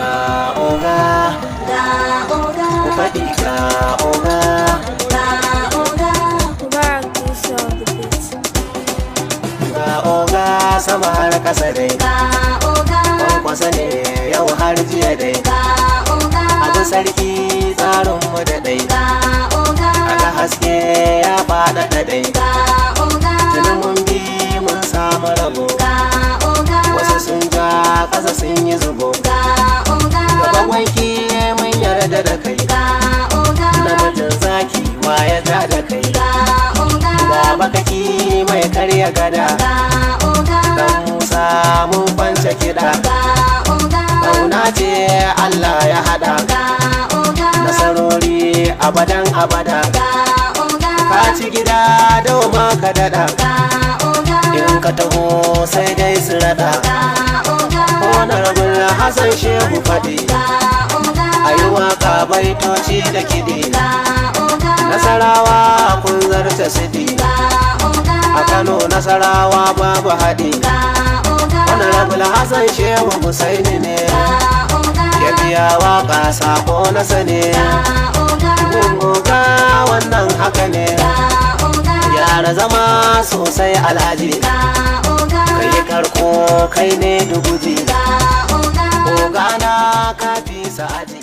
ga oga ga oga ku faɗi ga oga ga oga Mubarak Musa on the beat. ga oga sama har kasa dai ga oga kwankwasa ne yau har jiya dai ga oga abu sarki tsarinmu da dai ga oga aga haske ya faɗaɗa dai ga oga tuni mun bi mun samu rabo ga oga wasu sun ja ƙasa sun yi zubo ga oga gaban wanki mun yarda da kai ga oga namijin zaki wa ya ja da kai ga oga ga bakaki mai karya gada ga oga dan musa mun kwance kiɗa ga oga ƙauna ce allah ya haɗa ga oga nasarori abadan abada ga oga ka ci gida dauma ka daɗa ga oga in ka taho sai dai su raɗa ga oga honorable hassan shehu faɗi ga oga a yi waƙa baitoci da kiɗi ga oga nasarawa kun zarta siɗi ga oga a kano nasarawa babu haɗi ga oga honorable hassan shehu husaini ne ga oga ya biya waƙa sako na sane ga oga oga wannan haka ne ga oga yara zama sosai alhaji ga oga kai karko kai ne duguji ga oga oga na kafi sa'aji